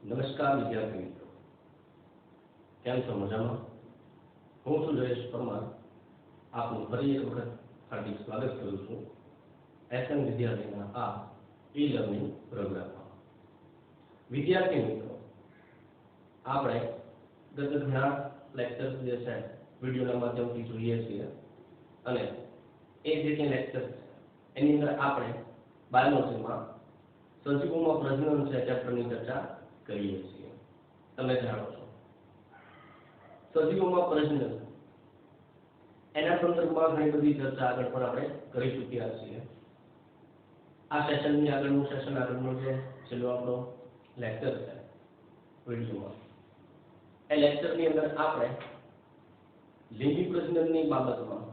નમસ્કાર વિદ્યાર્થી મિત્રો, કેમ છો? મજામાં? હું છું જયેશ પરમાર. આપનું ફરી એક વખત હાર્દિક સ્વાગત કરું છું એસ.એન વિદ્યાલયના આ ઈ-લર્નિંગ પ્રોગ્રામમાં. વિદ્યાર્થી મિત્રો, આપણે ગત ઘણા લેક્ચર્સ જે છે વિડીયોના માધ્યમથી જોઈએ છીએ અને એ જે કંઈ લેક્ચર છે એની અંદર આપણે બાયોલોજીમાં સજીવોમાં પ્રજનન છે ચેપ્ટરની ચર્ચા કરીએ છીએ. તમે જાણો છો સજીવોમાં પ્રજનન એના સંદર્ભમાં ઘણી બધી ચર્ચા આગળ પણ આપણે કરી ચૂક્યા છીએ. આ સેશનની આગળનું સેશન આગળનો જે છેલ્લો આપણો લેક્ચર છે વિડીયોમાં, એ લેક્ચરની અંદર આપણે લિંગી પ્રજનનની બાબતમાં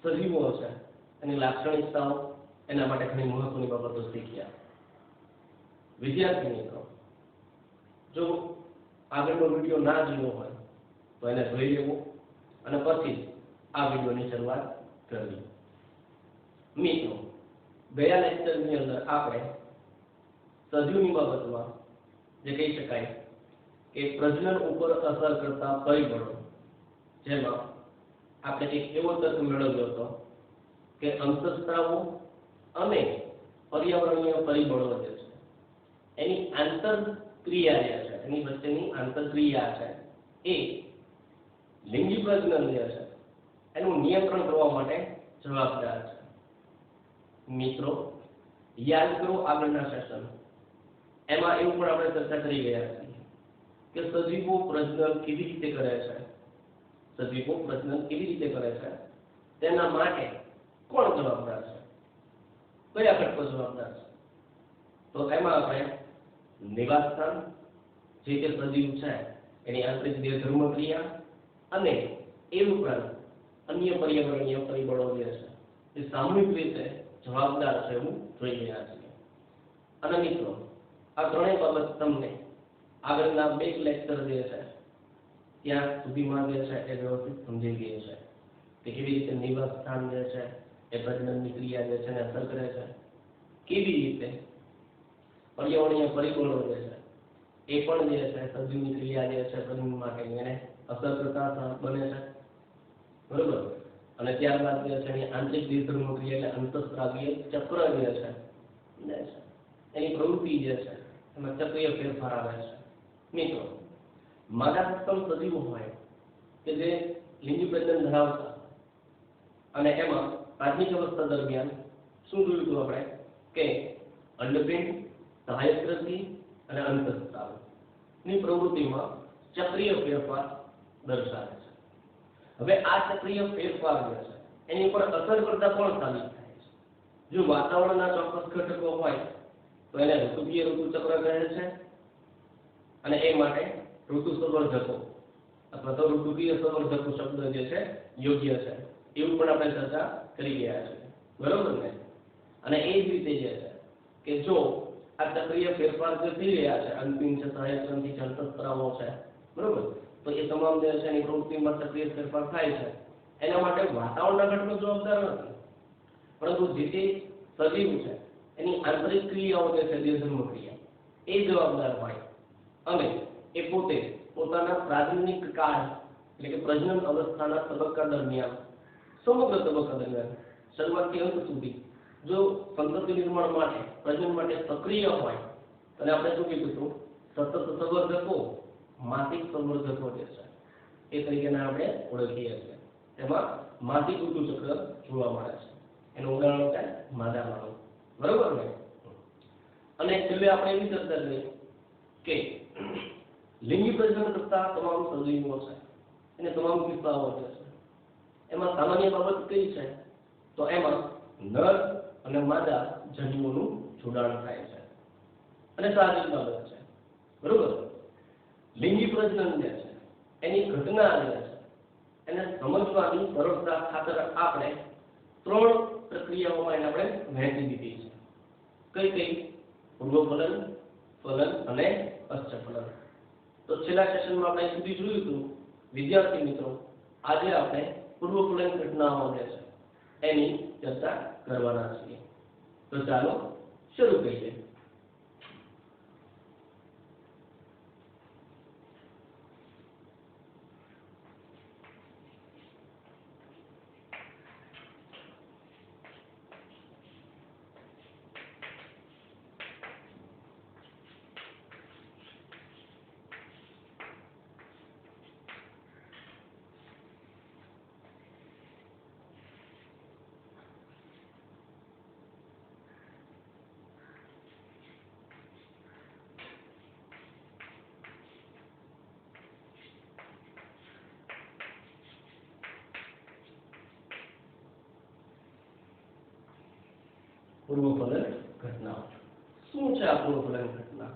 સજીવો છે એની લાક્ષણિકતાઓ, એના માટે ઘણી મહત્વની બાબતો શીખ્યા. વિદ્યાર્થી મિત્રો, જો આગળનો વિડીયો ના જોયો હોય તો એને જોઈ લેવો અને પછી આ વિડીયોની શરૂઆત કરવી. મિત્રો, ગયા લેક્ચરની અંદર આપણે સજીવની બાબતમાં જે કહી શકાય કે પ્રજનન ઉપર અસર કરતા પરિબળો, જેમાં આપણે એક એવો તર્ક મેળવ્યો હતો કે અંતઃસ્ત્રાવો અને પર્યાવરણીય પરિબળો જે છે એની આંતરક્રિયા જે છે, એની વચ્ચેની આંતરક્રિયા છે એ લિંગી પ્રજનન જે છે એનું નિયંત્રણ કરવા માટે જવાબદાર છે. મિત્રો, યાદ કરો આગળના સેશન, એમાં એવું પણ આપણે ચર્ચા કરી ગયા છીએ કે સજીવો પ્રજનન કેવી રીતે કરે છે, સજીવો પ્રજનન કેવી રીતે કરે છે તેના માટે કોણ જવાબદાર છે, કયા ઘટકો જવાબદાર છે. તો એમાં આપણે નિવાસસ્થાન, જે કે સજીવ છે એની આંતરિક દેહધર્મ ક્રિયા અને એ ઉપરાંત અન્ય પર્યાવરણીય પરિબળો જે છે એ સામૂહિક રીતે જવાબદાર છે એવું જોઈ રહ્યા છીએ. અને મિત્રો, આ ત્રણેય બાબત તમને આગળના બે લેક્ચર જે છે ત્યાં સુધીમાં જે છે એ વ્યવસ્થિત સમજાઈ ગઈ છે કે કેવી રીતે નિવાસસ્થાન જે છે એ પ્રજનનની ક્રિયા જે છે એને અસર કરે છે, કેવી રીતે પર્યાવરણીય પરિબળો જે છે એ પણ જે છે સજીવની ક્રિયા જે છે પ્રજનન માટેની એને અસર કરતા બને છે, બરોબર. અને ત્યારબાદ જે છે એની આંતરિક દેહધર્મ ક્રિયા એટલે અંતઃસ્ત્રાવીય ચક્ર જે છે એની પ્રવૃત્તિ જે છે એમાં ચક્રીય ફેરફાર આવે છે. મિત્રો, માદા સક્ષમ સજીવો હોય કે જે લિંગી પ્રજનન ધરાવતા અને એમાં પ્રાથમિક અવસ્થા દરમિયાન શું જોયું હતું આપણે કે અંડપિંડ, સહાયક ગ્રંથિ અને અંતઃસ્ત્રાવ ની પ્રવૃત્તિમાં ચક્રીય ફેરફાર દર્શાવે છે. હવે આ ચક્રીય ફેરફાર જે છે એની ઉપર અસર કરતા કોણ સાબિત થાય છે? જો વાતાવરણના ચોક્કસ ઘટકો હોય તો એને ઋતુકીય ઋતુચક્ર કહે છે અને એ માટે ઋતુ સંવર્ધકો અથવા તો ઋતુકીય સંવર્ધકો શબ્દ જે છે યોગ્ય છે એવું પણ આપણે ચર્ચા કરી ગયા છે, બરોબર ને? અને એ જ રીતે જે છે કે જો આ ચક્રીય ફેરફાર જે થઈ રહ્યા છે, અંતિમ છે, સહાયક ગ્રંથિ છે, અંતઃસ્ત્રાવો છે, બરોબર, તો એ તમામ જે છે એની પ્રવૃત્તિમાં સક્રિય ફેરફાર થાય છે. એના માટે વાતાવરણના ઘટકો જવાબદાર નથી, પરંતુ જે તે સજીવ છે એની આંતરિક ક્રિયાઓ જે છે દેહધર્મ ક્રિયા એ જવાબદાર હોય અને એ પોતે પોતાના પ્રાથમિક કાળ એટલે કે પ્રજનન અવસ્થાના તબક્કા દરમિયાન, સમગ્ર તબક્કા દરમિયાન શરૂઆતથી અંત સુધી જો સંતતિ નિર્માણ માટે, પ્રજનન માટે સક્રિય હોય, અને આપણે શું કીધું હતું, સતત સંવર્ધકો, માસિક સંવર્ધકો જે છે એ તરીકેના આપણે ઓળખીએ છીએ. એમાં માસિક ઋતુચક્ર જોવા મળે છે. એનું ઉદાહરણ છે માદામાં, બરોબર ને? અને છેલ્લે આપણે એવી ચર્ચા કરી કે લિંગી પ્રજનન કરતા તમામ સજીવો છે અને તમામ કિસ્સાઓ છે એમાં સામાન્ય બાબત કઈ છે? તો એમાં નર અને માદા જન્યુઓનું જોડાણ થાય છે અને સાહજિક બાબત છે, બરોબર. લિંગી પ્રજનન જે છે એની ઘટના જે છે એને સમજવાની સરળતા ખાતર આપણે ત્રણ પ્રક્રિયાઓમાં એને આપણે વહેંચી દીધી છે. કઈ કઈ? પૂર્વફલન, ફલન અને પશ્ચફલન. તો છેલ્લા સેશનમાં આપણે સુધી જોયું હતું વિદ્યાર્થી મિત્રો, આજે આપણે પૂર્વફલન ઘટનાઓ જે છે એની ચર્ચા કરવાના છીએ. તો ચાલો શરૂ કરીએ. પૂર્વફલન ઘટનાઓ. શું છે આ પૂર્વફલન ઘટના?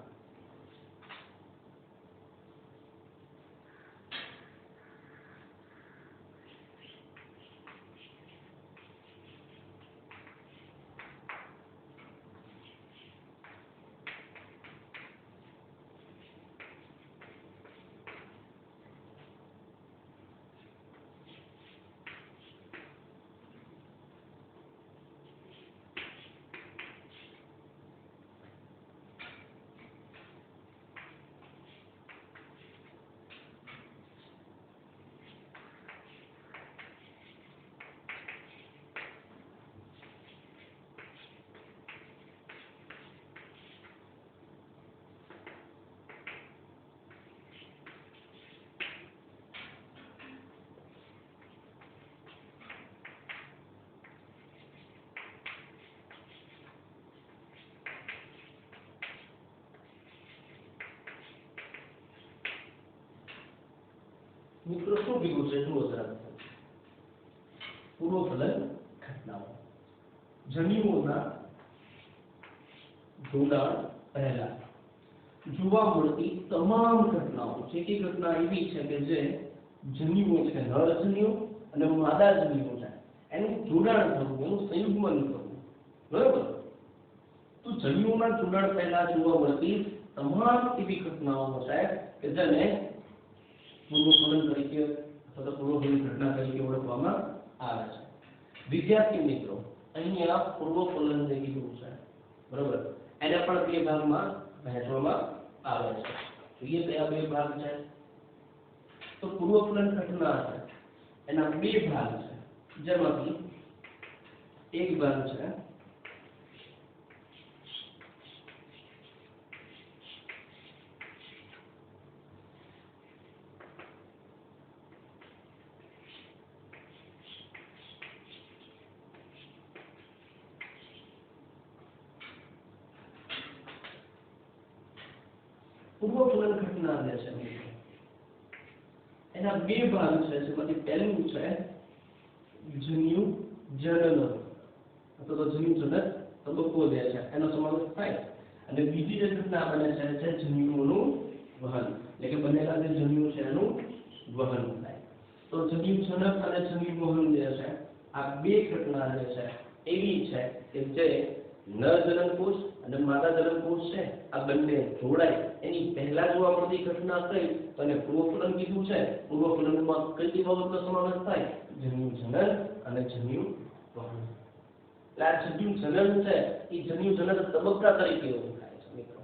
મિત્રો શું કીધું છે જુઓ જરા. પૂર્વફલન ઘટનાઓ જન્યુઓના જોડાણ પહેલા જોવા મળતી તમામ ઘટનાઓ. જે કે ઘટના એવી છે કે જે જન્યુઓ છે, નર જન્યુ અને માદા જન્યુ છે, એનું જોડાણ થવું, એનું સંયુગ્મન થવું. બરાબર? તો જન્યુઓના જોડાણ પહેલા જોવા મળતી તમામ એવી ઘટનાઓ છે કે જેને પૂર્વફલન તરીકે અથવા પૂર્વફલન ઘટના તરીકે ઓળખવામાં આવે છે. વિદ્યાર્થી મિત્રો, અહીંયા પૂર્વફલન જે કીધું છે, બરાબર, એને પણ બે ભાગમાં વહેંચવામાં આવે છે. જોઈએ કયા બે ભાગ છે? તો પૂર્વફલન ઘટના છે એના બે ભાગ છે, જેમાંથી એક ભાગ છે પૂર્વફલન ઘટના જે છે એના બે ભાગ છે, જેમાંથી પહેલું છે જન્યુ જનન અથવા તો જન્યુ જનક તબક્કો જે છે એનો સમાવેશ થાય, અને બીજી જે ઘટના બને છે તે જન્યુઓનું વહન, એટલે કે બનેલા જે જન્યુ છે એનું વહન થાય. તો જન્યુ જનક અને જન્યુ વહન જે છે આ બે ઘટના જે છે એવી છે કે જે નર જનનકોષ અને માદા જનનકોષ છે આ બંને જોડાય એની પહેલા જોવા મળતી ઘટના થઈ તો એને પૂર્વફલન કીધું છે. પૂર્વફલનમાં કઈ બાબતનો સમાવેશ થાય? જન્યુ જનન અને જન્યુ વહન. એટલે આ જન્યુ જનન છે એ જન્યુ જનક તબક્કા તરીકે ઓળખાય છે મિત્રો,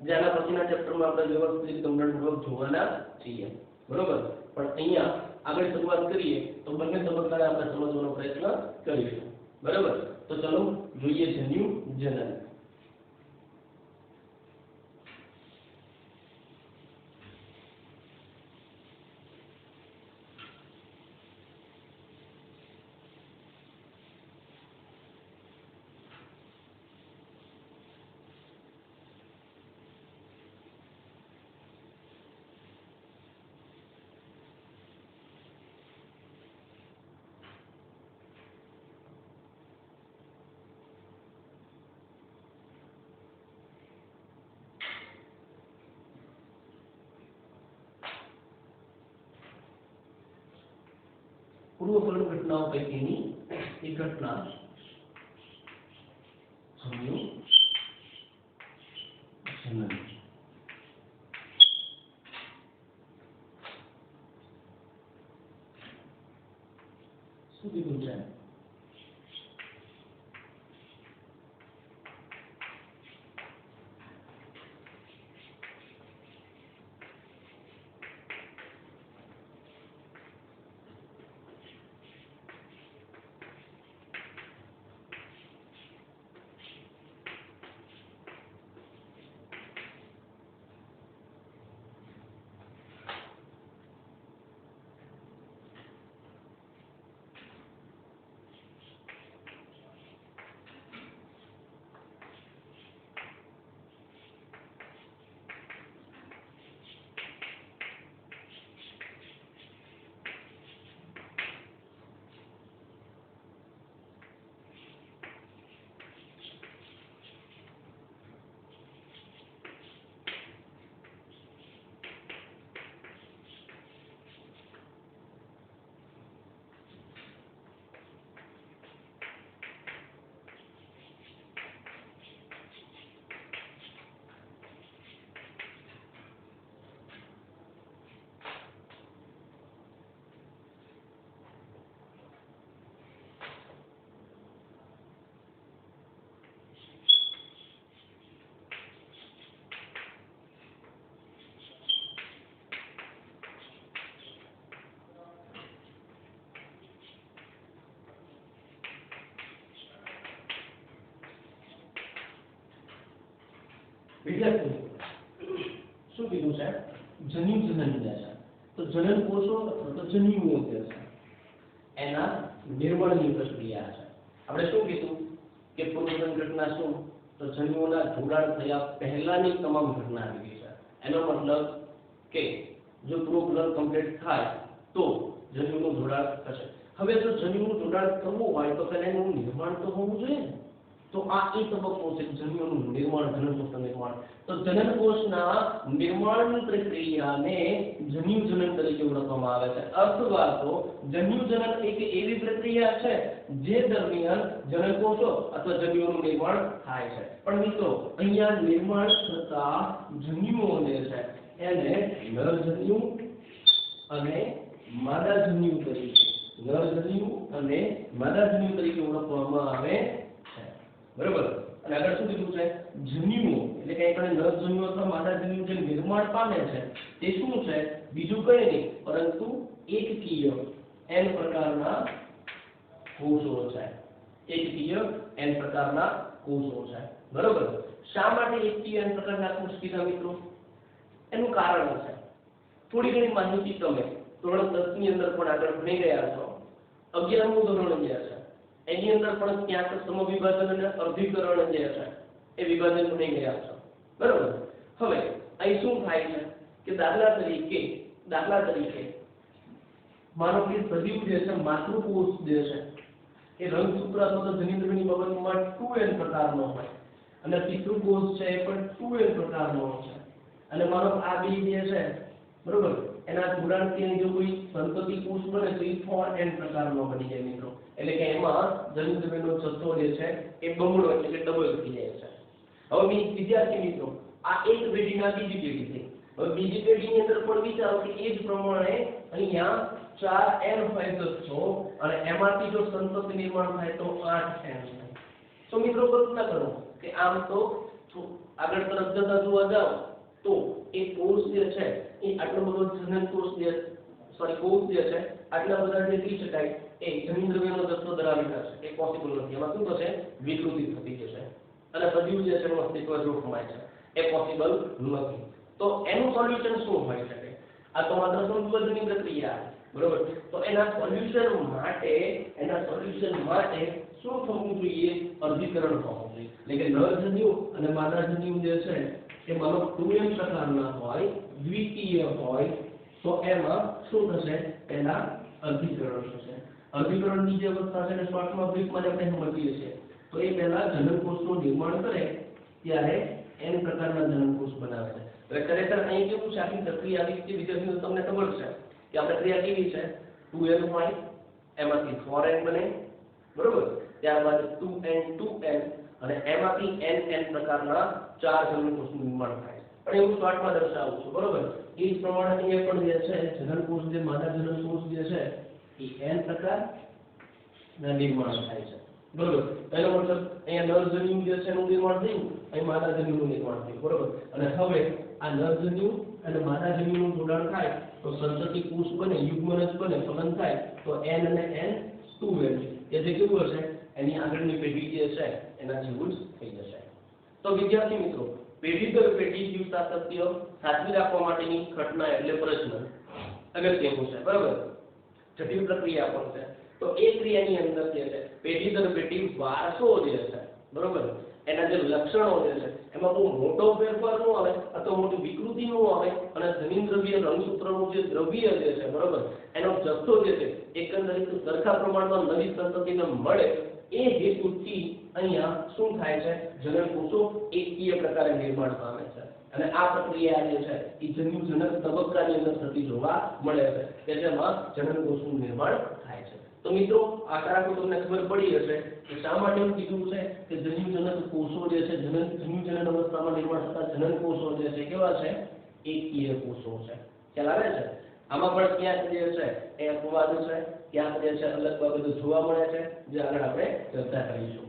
જેના પછીના ચેપ્ટરમાં આપણે વ્યવસ્થિત ગંભીરપૂર્વક જોવાના છીએ. બરોબર? પણ અહીંયા આગળ શરૂઆત કરીએ તો બંને તબક્કાને આપણે સમજવાનો પ્રયત્ન કરીશું. બરાબર? તો ચલો જોઈએ જન્યુ જનન. પૂર્વફલન ઘટનાઓ પૈકીની એક ઘટના જન્યુ જનન. શું કીધું છે? વિદ્યાર્થી શું કીધું છે? જન્યુ જનન છે. તો જનન કોષો અથવા તો જન્યુઓ છે એના નિર્માણની પ્રક્રિયા છે. આપણે શું કીધું કે પૂર્વજન ઘટના શું? તો જન્યુઓના જોડાણ થયા પહેલાની તમામ ઘટના આવી ગઈ છે. એનો મતલબ કે જો પૂર્વજન કમ્પ્લીટ થાય તો જન્યુનું જોડાણ થશે. હવે જો જન્યુનું જોડાણ થવું હોય તો પહેલા એનું નિર્માણ તો હોવું જોઈએ. તો આ એ તબક્કો છે જન્યુનું નિર્માણ, જનનકોષનું નિર્માણ. તો જનનકોષના નિર્માણની પ્રક્રિયાને જન્યુજનન તરીકે ઓળખવામાં આવે છે. અથવા તો જન્યુજનન એક એવી પ્રક્રિયા છે જે દરમિયાન જનનકોષો અથવા જન્યુઓનું નિર્માણ થાય છે. પણ મિત્રો અહીંયા નિર્માણ થતા જન્યુઓને છે એને નરજન્યુ અને માદાજન્યુ તરીકે માદાજન્યુ તરીકે ઓળખવામાં આવે છે. બરાબર. અને આગળ શું કીધું છે? જન્યુઓ એટલે કે આપણે નરજન્યુ અથવા માદાજન્યુ જે નિર્માણ પામે છે તે શું છે? બીજું કંઈ નહીં પરંતુ એકકીય એન પ્રકારના કોષો છે. એકકીય એન પ્રકારના કોષો છે. બરાબર. શા માટે એકકીય એન પ્રકારના કોષ કીધા મિત્રો? એનું કારણ છે થોડી ઘણી માહિતી તમે ધોરણ 10 ની અંદર પણ આગળ ભણી ગયા છો. 11મું ધોરણ જે છે એની અંદર પણ ક્યાંક સમવિભાજન અને અર્ધીકરણ જે છે એ વિભાજન ભણી ગયા છો. બરાબર. હવે અહીં શું થાય છે કે દાખલા તરીકે માનો કે સજીવ જે છે માતૃકોષ જે છે એ રંગસૂત્ર અથવા તો જનિન્દ્રિયની બાબતમાં 2n પ્રકારનો હોય અને પિતૃકોષ છે એ પણ 2n પ્રકારનો હોય છે. અને માનો આ બે જે છે બરોબર એના જોડાણથી જો કોઈ સંતતિ કોષ બને તો એ 4n પ્રકારનો બની જાય મિત્રો. એટલે કે એમાં જનિન્દ્રિયનો જથ્થો જે છે એ બમણો એટલે કે ડબલ થઈ જાય છે. હવે વિદ્યાર્થી મિત્રો આ એક પેઢીના બીજી પેઢી થઈ. હવે બીજી પેઢીની અંદર પણ વિચારો કે એ જ પ્રમાણે અહીંયા 4n હોય જથ્થો અને એમાંથી જો સંતતિ નિર્માણ થાય તો 8n થાય. તો મિત્રો કલ્પના કરો કે આમ તો આગળ તરફ જતા જોવા જાવ તો એ કોષ જે છે એ આટલો બધો જનન કોષ જે છે આટલા બધા જે કહી શકાય એ જનિન્દ્રિયનો જથ્થો ધરાવી શકે એ પોસિબલ નથી. એમાં શું થશે? વિકૃતિ થતી જશે અને સજીવ જે છે એનું અસ્તિત્વ જોખમાય છે. એ પોસિબલ નથી. તો એનું સોલ્યુશન શું હોઈ શકે? આ તો માત્ર સંશોધનની પ્રક્રિયા બરોબર. તો એના સોલ્યુશન માટે શું થવું જોઈએ? અર્ધીકરણ થવું જોઈએ. એટલે કે નરજન્યુ અને માદાજન્યુ જે છે એ માનો 2n પ્રકારના હોય, દ્વિતીય હોય તો એમાં શું થશે? પહેલા અર્ધીકરણ થશે. અર્ધીકરણની જે અવસ્થા છે એને શોર્ટમાં બ્રીફમાં આપણે સમજીએ છીએ. તો એ પહેલા જનનકોષનું નિર્માણ કરે ત્યારે n પ્રકારના જનનકોષ બનાવે છે. એટલે ખરેખર અહીં કેવું છે? આખી પ્રક્રિયા આવી રીતે વિદ્યાર્થીઓ તમને ખબર છે કે આ પ્રક્રિયા કેવી છે? 2n હોય એમાંથી 4n બને બરોબર. ત્યારબાદ 2n અને એમાંથી n પ્રકારના 4 જનનકોષનું નિર્માણ થાય. પણ એવું શોર્ટમાં દર્શાવું છું બરોબર. એ જ પ્રમાણે અહીંયા પણ જે છે જનનકોષ જે માદા જનનકોષ જે છે એ n પ્રકારના નિર્માણ થાય છે બરોબર. એનો મતલબ અહીંયા નરજન્યુ જે છે એનું નિર્માણ થયું, અહીં માદાજન્યુનું નિર્માણ થયું બરોબર. અને હવે આ નરજન્યુ અને માદાજન્યુનું જોડાણ થાય તો સંતતિ કોષ બને, યુગ્મનજ બને, ફલન થાય તો n અને n 2n એ જે કેવું હશે? એની આગળની પેઢી જે છે એના જેવું જ થઈ જશે. તો વિદ્યાર્થી મિત્રો પેઢી દર પેઢી જીવ સાતત્ય સાચવી રાખવા માટેની ઘટના એટલે પ્રજનન અગત્યનું છે બરોબર. જટિલ પ્રક્રિયા પણ છે. તો એ ક્રિયાની અંદર જે છે પેઢી દર પેઢી વારસો જે છે બરોબર એના જે લક્ષણો જે છે એમાં બહુ મોટો ફેરફાર ન આવે અથવા મોટી વિકૃતિ ન આવે અને જનિન્દ્રવ્ય રંગસૂત્રનું જે દ્રવ્ય જે છે બરોબર એનો જથ્થો જે છે એકંદરે સરખા પ્રમાણમાં નવી સંતતિને મળે એ હેતુથી અહીંયા શું થાય છે? જનનકોષો એકકીય પ્રકારે નિર્માણ પામે છે. અને આ પ્રક્રિયા જે છે એ જન્યુજનક તબક્કાની અંદર થતી જોવા મળે છે કે જેમાં જનનકોષનું નિર્માણ થાય છે. તો મિત્રો આશા રાખું તમને ખબર પડી હશે કે શા માટે એવું કીધું છે કે જન્યુજનક કોષો જે છે જન્યુજનન અવસ્થામાં નિર્માણ થતા જનનકોષો જે છે કેવા છે? એકકીય કોષો છે. ખ્યાલ આવે છે? આમાં પણ ક્યાંક જે છે એ અપવાદ છે, ક્યાંક જે છે અલગ બાબતો જોવા મળે છે જે આગળ આપણે ચર્ચા કરીશું.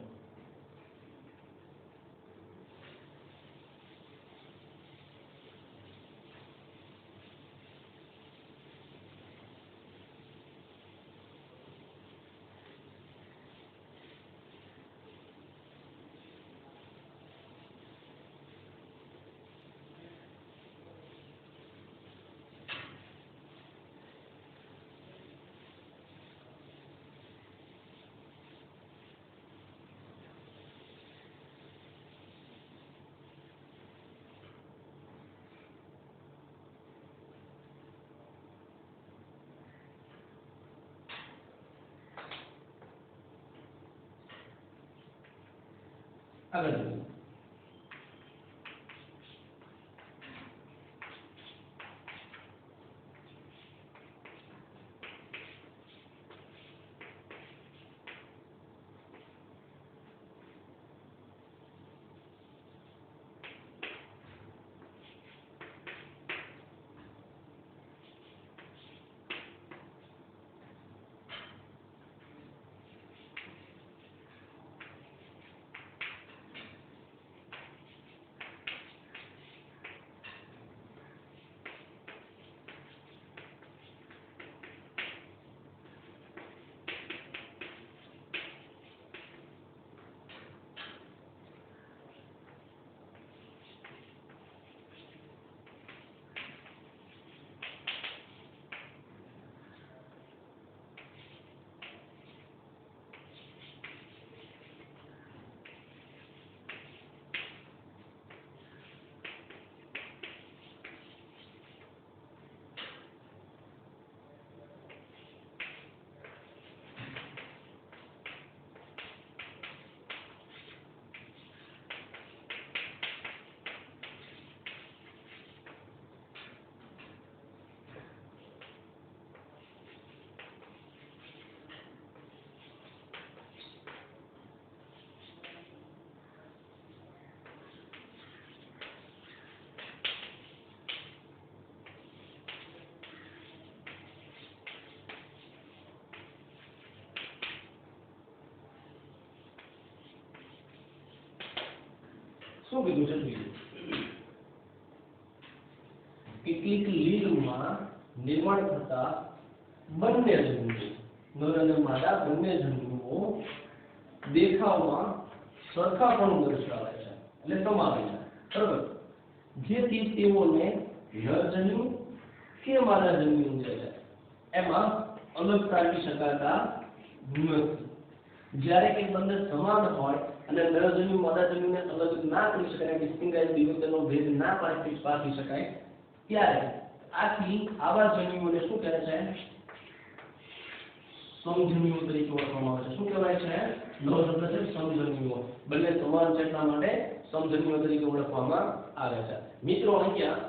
આગળ જોઈએ. શું કીધું છે બીજું? કેટલીક લીલમાં નિર્માણ થતા બંને જન્યુઓ, નર અને માદા બંને જન્યુઓ દેખાવમાં સરખાપણું દર્શાવે છે, એટલે સમાવે છે, બરાબર? જેથી તેઓને નર જન્યુ કે માદા જન્યુ જે છે એમાં અલગ કાઢી શકાતા નથી. જ્યારે કે બંને સમાન હોય અને નર જન્યુ માદા જન્યુને અલગ ના કરી શકાય, ડિસ્ટિંગાઇઝ વિગતનો ભેદ ના પાડી શકાય, ત્યારે આથી આવા જન્યુઓને શું કહે છે? સમજન્યુઓ તરીકે ઓળખવામાં આવે છે. શું કહેવાય છે? નવો શબ્દ છે સમજન્યુઓ. બંને સમાન છે એટલા માટે સમજન્યુઓ તરીકે ઓળખવામાં આવે છે. મિત્રો અહીંયા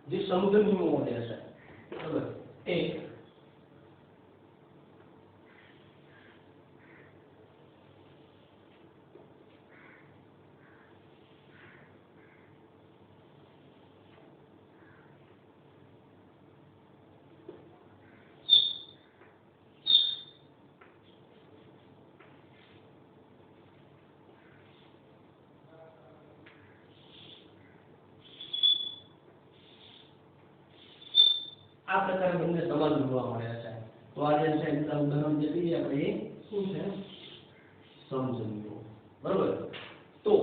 જે સમજન્યુઓ છે બરાબર, એ આ પ્રકારે બંને સમાન જોવા મળ્યા છે. તો આ જે છે ઉદાહરણ જે લઈએ આપણે શું છે? સમજન્યુઓ, બરાબર? તો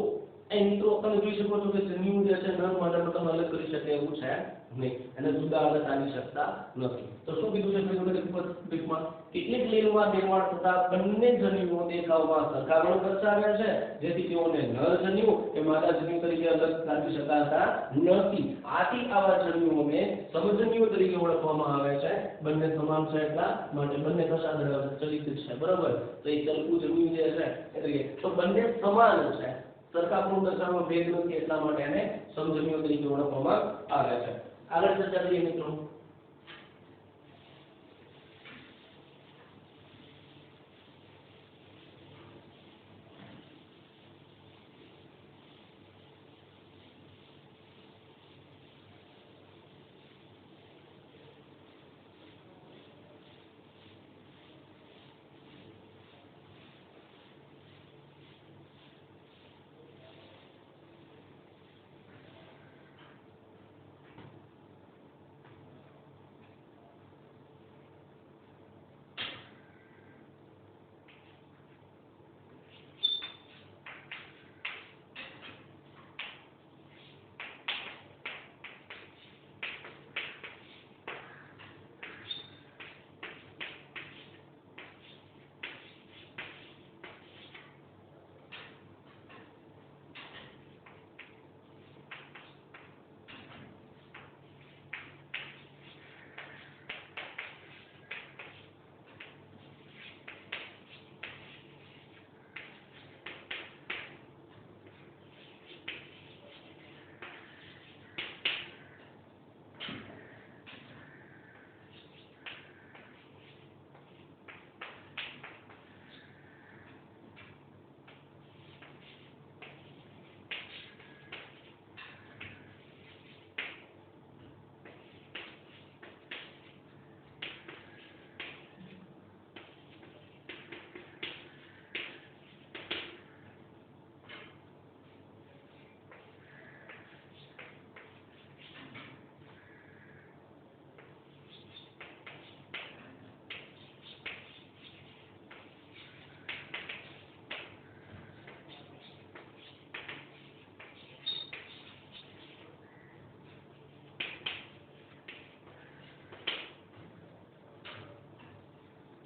અહીં મિત્રો તમે જોઈ શકો છો કે જન્યુ જે છે નર માદામાં તમે અલગ કરી શકે એવું છે નહીં, અને જુદા અલગ આવી શકતા નથી. તો શું કીધું છે ટૂંકમાં? કેટલીક લીલમાં નિર્માણ થતા બંને જન્યુઓ દેખાવમાં સરખાપણું દર્શાવે છે, જેથી તેઓને નર જન્યુ કે માદા જન્યુ તરીકે અલગ કાઢી શકાતા નથી. આથી આવા જન્યુઓને સમજન્યુઓ તરીકે ઓળખવામાં આવે છે. બંને સમાન છે એટલા માટે બંને કશા ધરાવે છે? ચલિત છે, બરાબર? તો એ ચલકું જન્યુ જે છે એટલે તો બંને સમાન છે, સરખાપણું દર્શાવવામાં ભેદ નથી એટલા માટે એને સમજન્યુઓ તરીકે ઓળખવામાં આવે છે. આગળ ચર્ચા કરીએ મિત્રો.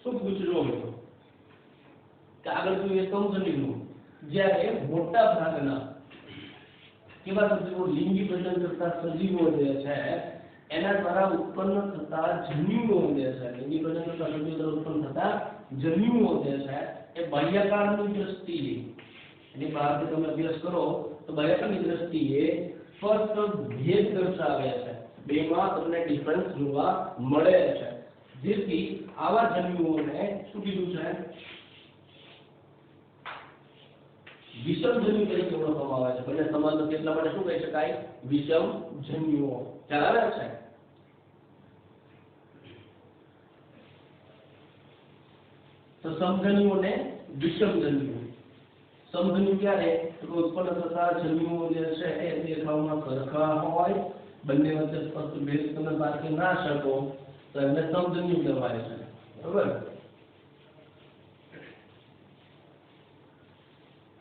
શું પૂછજો મિત્રો કે આગળ જોઈએ સમજણીનું જ્યારે મોટા ભાગના કેવા સજીવો લિંગી પ્રજનન કરતા સજીવો જે છે એના દ્વારા ઉત્પન્ન થતા જન્યુઓ જે છે લિંગી પ્રજનન કરતા સજીવો દ્વારા ઉત્પન્ન થતા જન્યુઓ જે છે એ બાહ્યકાળની દ્રષ્ટિએ એની બહારથી તમે અભ્યાસ કરો તો બાહ્યકાળની દ્રષ્ટિએ સ્પષ્ટ ભેદ દર્શાવે છે બેમાં તમને ડિફરન્સ જોવા મળે છે જેથી આવા જન્યુઓને શું કીધું છે વિષમ જન્યુ તરીકે ઓળખવામાં આવે છે બંને સમાન નથી એટલા માટે શું કહી શકાય વિષમ જન્યુઓ ખ્યાલ આવે છે તો સમજન્યુઓને વિષમ જન્યુ સમજન્યુ ક્યારે તો ઉત્પન્ન થતા જન્યુઓ જે છે એ દેખાવમાં સરખા હોય બંને વચ્ચે સ્પષ્ટ ભેદ તમે પારખી ના શકો તો એમને સમજન્યુ કહેવાય છે બરાબર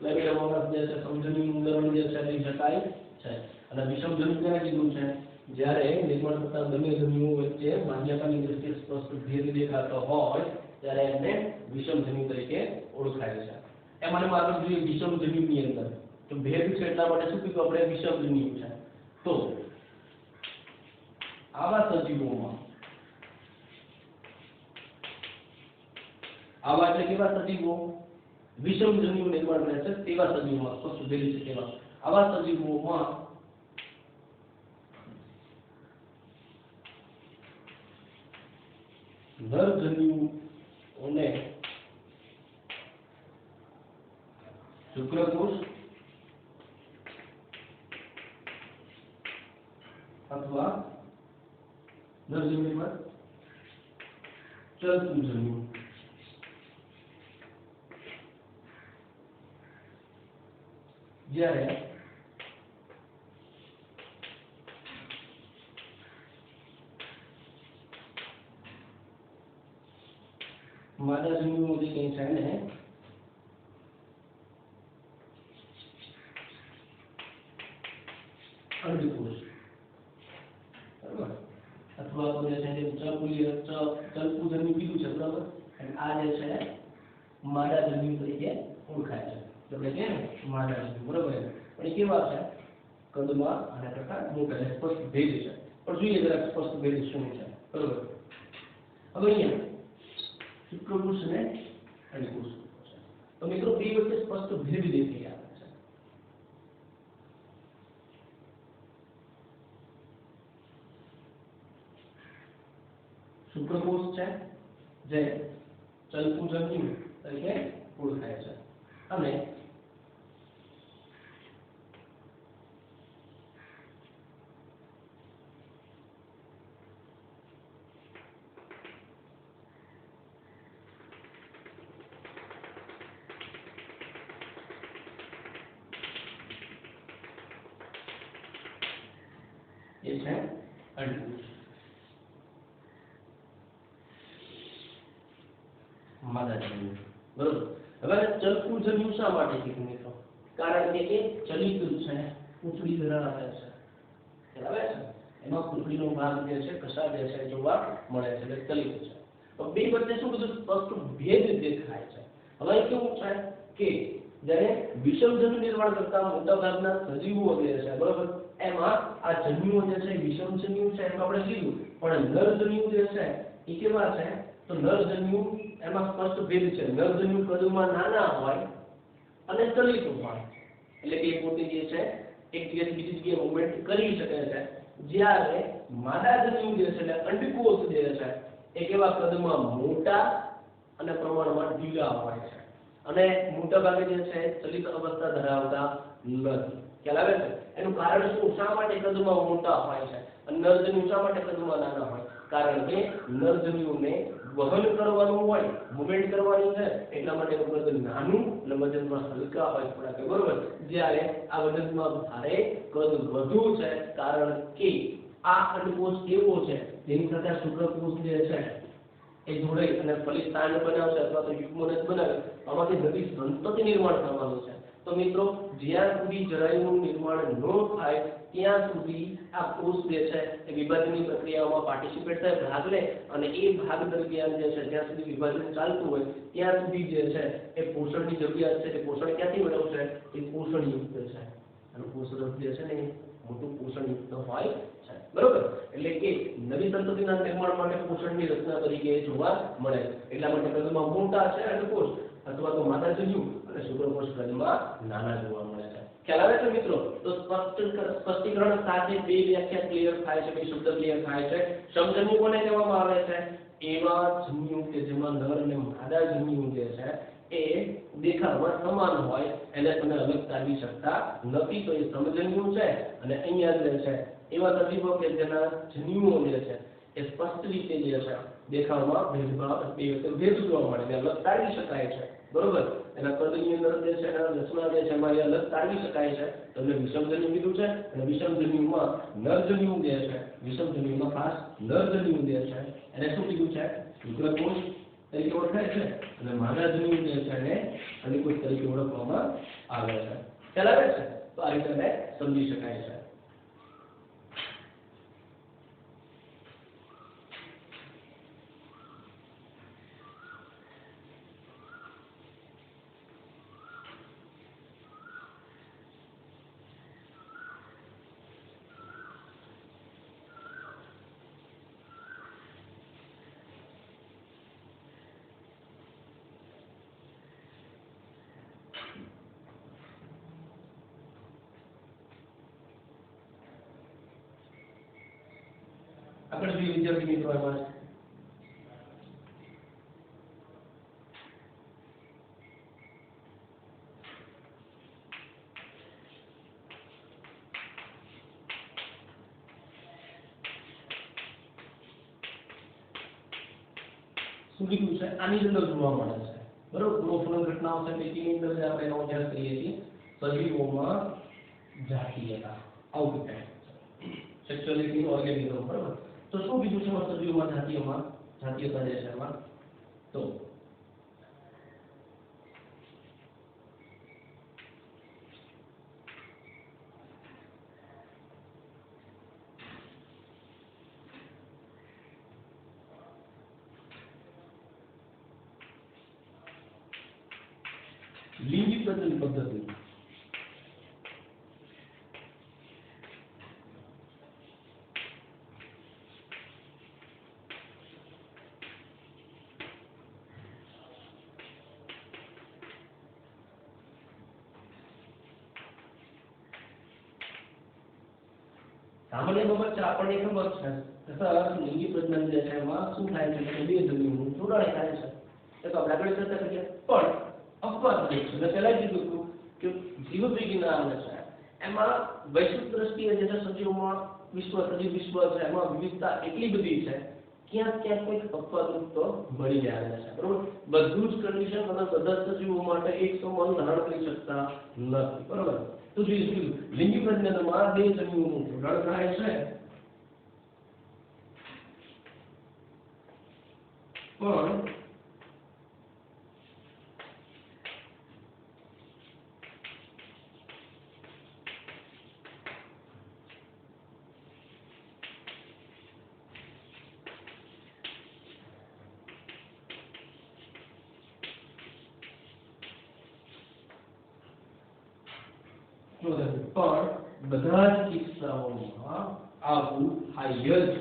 લેવલમાં જે છે સમજન્યુનું ઉદાહરણ જે છે લઈ શકાય છે અને વિષમ જન્યુ ક્યારે કીધું છે જ્યારે નિર્માણ થતા બંને જન્યુઓ વચ્ચે બાહ્યકાળની દ્રષ્ટિએ સ્પષ્ટ ભેદ દેખાતો હોય ત્યારે એમને વિષમ જન્યુ તરીકે ઓળખાય છે એમાં આગળ જોઈએ વિષમ જન્યુની અંદર તો ભેદ છે એટલા માટે શું કીધું આપણે વિષમ જન્યુ છે તો આવા સજીવોમાં આવા એટલે કેવા સજીવો વિષમ જન્યુ નિર્માણ કરે છે તેવા સજીવોમાં સ્પષ્ટ ભેદ છે તેવા આવા સજીવોમાં નર જન્યુઓને શુક્રકોષ અથવા નર જન્યુમાં ચલતું જન્યુ જ્યારે માદા જન્યુઓ જે કંઈ છે ને અંડકોષ બરાબર અથવા તો જે છે ચલપુ જન્યુ કીધું છે બરાબર અને આ જે છે માદા જન્યુ તરીકે ઓળખાય છે આપણે કે માદા જન્યુ બરાબર પણ કેવા છે કદમાં આના કરતા મોટા સ્પષ્ટ ભેદ છે પણ જોઈએ જરાક સ્પષ્ટ ભેદ શું છે બરાબર હવે અહીંયા શુક્રકોષ અને અંડકોષ તો મિત્રો બે વચ્ચે સ્પષ્ટ ભેદ દેખાઈ આવે છે શુક્રકોષ છે જે ચલપુ જન્યુ તરીકે ઓળખાય છે અને એ છે અંડકોષ માદા જન્યુ બરોબર હવે ચલપુ જન્યુ શા માટે કીધું મિત્રો કારણ કે એ ચલિત છે પૂંછડી ધરાવે છે બરાબર છે એમાં પૂંછડીનો ભાગ જે છે કસા જે છે જોવા મળે છે એટલે ચલિત છે તો બે વચ્ચે શું બધું સ્પષ્ટ ભેદ દેખાય છે હવે કેવું છે કે જ્યારે વિષમ જન્યુ નિર્માણ કરતા મોટા ભાગના સજીવો જે છે બરોબર એમાં આ જન્યુઓ જે છે વિષમ જન્યુ છે એમ આપણે કીધું પણ નર જન્યુ જે છે એ કેવા છે તો નર જન્યુ એમાં સ્પષ્ટ ભેદ છે નર જન્યુ કદમાં નાના હોય અને ચલિત હોય એટલે કે પોતે જે છે એક જગ્યાએ બીજી જગ્યાએ મૂવમેન્ટ કરી શકે છે જ્યારે માદા જન્યુ જે છે એટલે અંડકોષ જે છે એ કેવા કદમાં મોટા અને પ્રમાણમાં ઢીલા હોય છે અને મોટા ભાગે જે છે ચલિત અવસ્થા ધરાવતા નથી ખ્યાલ આવે છે એનું કારણ શું શા માટે કદમાં મોટા હોય છે અને નરજન્યુ શા માટે કદમાં નાના હોય કારણ કે નરજન્યુને વહન કરવાનું હોય મૂવમેન્ટ કરવાની છે એટલા માટે એનું કદ નાનું અને વજનમાં હલકા હોય થોડા બરોબર જ્યારે આ વજનમાં ભારે કદ વધુ છે કારણ કે આ અંડકોષ એવો છે જેની સાથે શુક્રકોષ જે છે એ જોડાઈ અને ફલિતાંડ બનાવશે અથવા તો યુગ્મનજ બનાવે આમાંથી નવી સંતતિ નિર્માણ થવાનું છે તો મિત્રો જ્યાં સુધી જરાયુનું નિર્માણ ન થાય ત્યાં સુધી આ કોષ જે છે એ વિભાજનની પ્રક્રિયામાં પાર્ટિસિપેટ થાય, ભાગ લે, અને એ ભાગ દરમિયાન જે છે જ્યાં સુધી વિભાજન ચાલતું હોય ત્યાં સુધી જે છે એ પોષણની જરૂરિયાત છે. એ પોષણ ક્યાંથી મેળવશે? એ પોષણયુક્ત છે. અને પોષણ જે છે ને મોટું પોષણયુક્ત હોય છે, બરોબર. એટલે કે નવી સંતતિના નિર્માણ માટે પોષણની રચના તરીકે જોવા મળે. એટલા માટે કદમાં મોટા છે અંડકોષ અથવા તો માદાજન્યુ અને શુક્રકોષ કદમાં નાના જોવા મળે છે. ખ્યાલ આવે છે મિત્રો? તો સ્પષ્ટીકરણ સાથે બે વ્યાખ્યા ક્લિયર થાય છે, બે શબ્દ ક્લિયર થાય છે. સમજન્યુ કોને કહેવામાં આવે છે? એવા જન્યુ કે જેમાં નર અને માદા જન્યુ જે છે એ દેખાવમાં સમાન હોય, એને તમે અલગ કાઢી શકતા નથી, તો એ સમજન્યુ છે. અને અહીંયા જે છે એવા સજીવો કે જેના જન્યુઓ જે છે એ સ્પષ્ટ રીતે જે છે દેખાવમાં ભેદ જોવા મળે, એને અલગ કાઢી શકાય છે, બરોબર. એના કદની અંદર જે છે એના રચના જે છે એમાં એ અલગ કાઢી શકાય છે, તો એટલે વિષમજન્યુ કીધું છે. અને વિષમજન્યુમાં નરજન્યુ જે છે, વિષમજન્યુમાં ખાસ નરજન્યુ જે છે એને શું કીધું છે? શુક્રકોષ તરીકે ઓળખાય છે. અને માદાજન્યુ જે છે એને અંડકોષ તરીકે ઓળખવામાં આવે છે. ખ્યાલ આવે છે? તો આ રીતે એને સમજી શકાય છે. આગળ જોઈએ વિદ્યાર્થી મિત્રો, એમાં શું કીધું છે? આની અંદર જોવા મળે છે, બરોબર. ગ્રોથની ઘટનાઓ છે પૈકીની અંદર જે આપણે એનો અભ્યાસ કરીએ છીએ સજીવોમાં જાતીયતા, આવું કંઈક સેક્સ્યુઅલિટી ઓર્ગેનિઝમ, બરોબર. તો શું કીધું છે સજીવોમાં જાતીયતા જે છે એમાં? તો લિંગી પ્રજનન પદ્ધતિ, સામાન્ય બાબત છે, આપણને ખબર છે. તથા લિંગી પ્રજનન જે છે એમાં શું થાય છે કે બે જન્યુઓનું જોડાણ થાય છે. એ તો આપણે આગળ ચર્ચા કરીએ. પણ અપવાદ છે, મેં પહેલા કીધું હતું કે જીવવિજ્ઞાન છે એમાં વૈશ્વિક દ્રષ્ટિએ જે છે સજીવોમાં સજીવ વિશ્વ છે એમાં વિવિધતા એટલી બધી છે, ક્યાંક કોઈક અપવાદરૂપ તો મળી જાય છે, બરોબર. બધું જ કન્ડિશન અને બધા સજીવો માટે એક સમાન ધારણ કરી શકતા નથી, બરોબર. તો જોઈએ લિંગી પ્રજનનમાં બે જન્યુઓનું જોડાણ થાય છે, પણ બધા જ કિસ્સાઓમાં આવું થાય જ